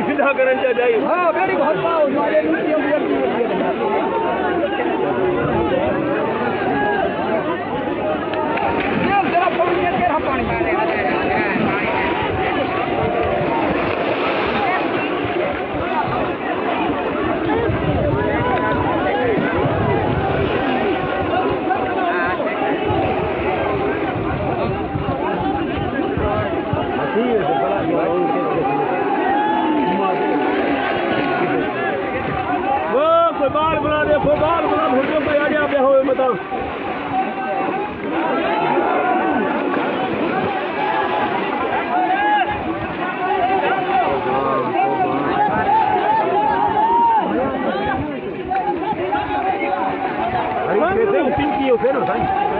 सीधा करन चाहिए। हाँ बेड़ी बहुत पाओ बाल बना दे बाल बना फोटो पे आ गया हो बताओ पिंकी हो फिर